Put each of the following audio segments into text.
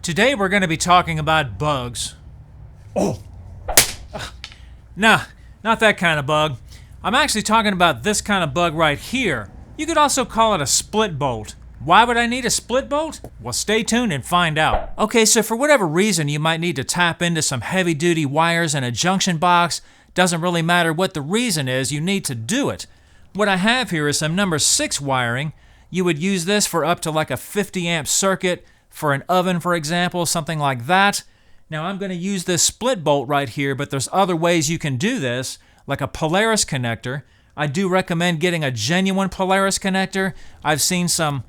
Today we're going to be talking about bugs. Oh! Nah, not that kind of bug. I'm actually talking about this kind of bug right here. You could also call it a split bolt. Why would I need a split bolt? Well, stay tuned and find out. Okay, so for whatever reason you might need to tap into some heavy-duty wires in a junction box. Doesn't really matter what the reason is, you need to do it. What I have here is some number 6 wiring. You would use this for up to like a 50 amp circuit, for an oven, for example, something like that. Now I'm going to use this split bolt right here, but there's other ways you can do this, like a Polaris connector. I do recommend getting a genuine Polaris connector. I've seen some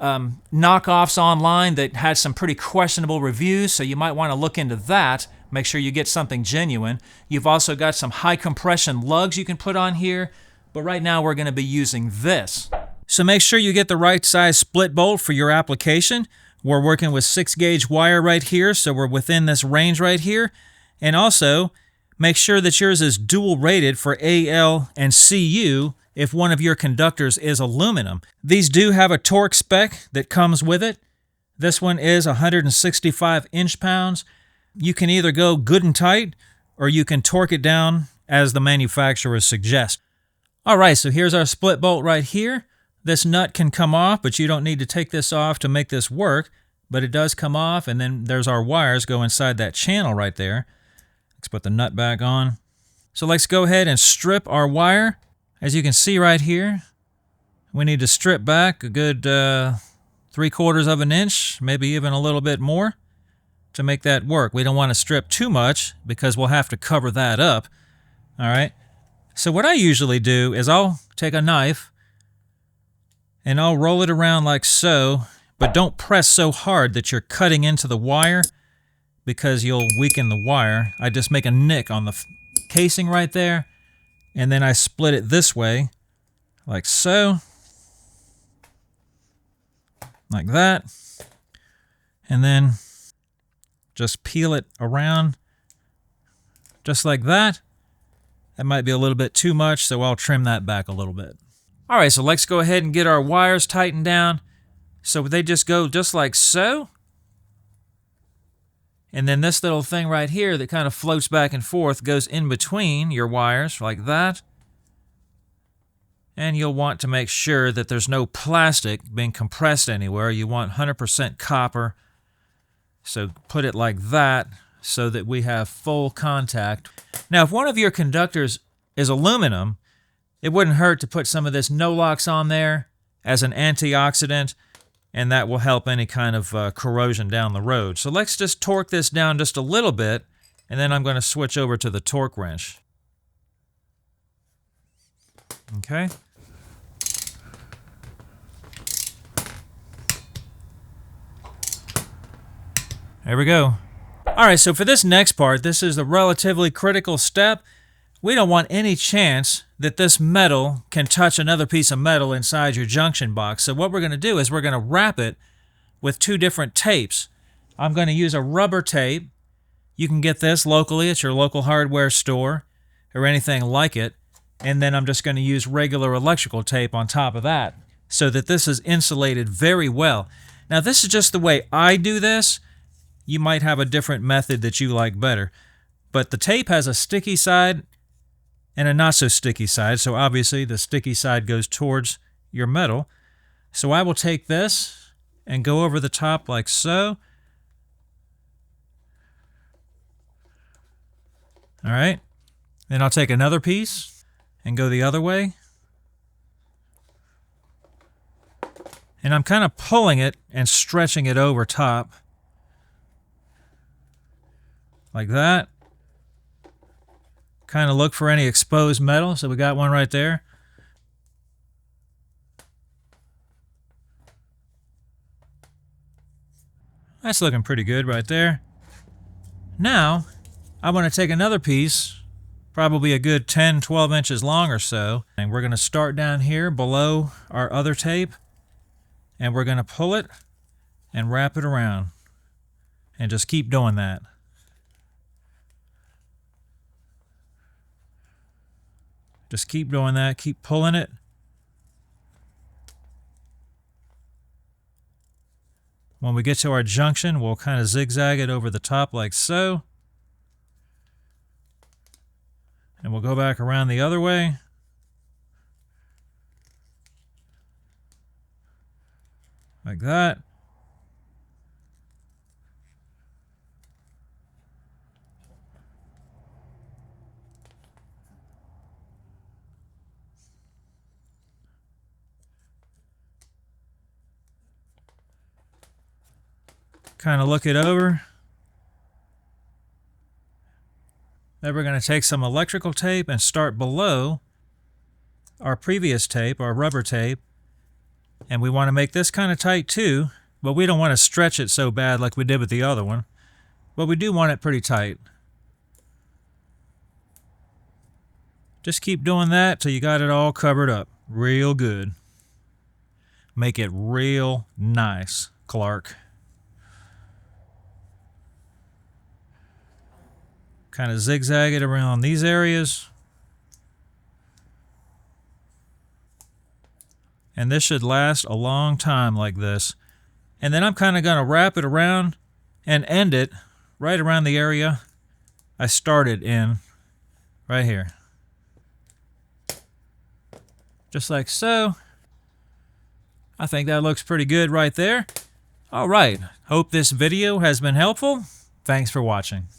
knockoffs online that had some pretty questionable reviews, so you might want to look into that. Make sure you get something genuine. You've also got some high compression lugs you can put on here, but right now we're going to be using this. So make sure you get the right size split bolt for your application. We're working with 6 gauge wire right here, so we're within this range right here. And also, make sure that yours is dual rated for AL and CU if one of your conductors is aluminum. These do have a torque spec that comes with it. This one is 165 inch-pounds. You can either go good and tight, or you can torque it down as the manufacturers suggest. All right, so here's our split bolt right here. This nut can come off, but you don't need to take this off to make this work, but it does come off, and then there's our wires go inside that channel right there. Let's put the nut back on. So let's go ahead and strip our wire. As you can see right here, we need to strip back a good 3/4 of an inch, maybe even a little bit more to make that work. We don't want to strip too much because we'll have to cover that up. All right. So what I usually do is I'll take a knife and I'll roll it around like so, but don't press so hard that you're cutting into the wire because you'll weaken the wire. I just make a nick on the casing right there, and then I split it this way, like so, like that, and then just peel it around just like that. That might be a little bit too much, so I'll trim that back a little bit. All right, so let's go ahead and get our wires tightened down. So they just go just like so. And then this little thing right here that kind of floats back and forth goes in between your wires like that. And you'll want to make sure that there's no plastic being compressed anywhere. You want 100% copper. So put it like that so that we have full contact. Now, if one of your conductors is aluminum, it wouldn't hurt to put some of this No-Lox on there as an antioxidant, and that will help any kind of corrosion down the road. So let's just torque this down just a little bit, and then I'm going to switch over to the torque wrench. Okay. There we go. All right, so for this next part, this is the relatively critical step. We don't want any chance that this metal can touch another piece of metal inside your junction box. So what we're going to do is we're going to wrap it with 2 different tapes. I'm going to use a rubber tape. You can get this locally at your local hardware store or anything like it. And then I'm just going to use regular electrical tape on top of that so that this is insulated very well. Now, this is just the way I do this. You might have a different method that you like better. But the tape has a sticky side and a not so sticky side, so obviously the sticky side goes towards your metal. So I will take this and go over the top like so. All right, then I'll take another piece and go the other way. And I'm kind of pulling it and stretching it over top like that. Kind of look for any exposed metal. So we got one right there. That's looking pretty good right there. Now, I want to take another piece, probably a good 10, 12 inches long or so, and we're going to start down here below our other tape, and we're going to pull it and wrap it around, and just keep doing that. Just keep doing that, keep pulling it. When we get to our junction, we'll kind of zigzag it over the top like so. And we'll go back around the other way. Like that. Kind of look it over. Then we're going to take some electrical tape and start below our previous tape, our rubber tape. And we want to make this kind of tight too, but we don't want to stretch it so bad like we did with the other one. But we do want it pretty tight. Just keep doing that till you got it all covered up real good. Make it real nice, Clark. Kind of zigzag it around these areas. And this should last a long time like this. And then I'm kind of going to wrap it around and end it right around the area I started in, right here. Just like so. I think that looks pretty good right there. All right. Hope this video has been helpful. Thanks for watching.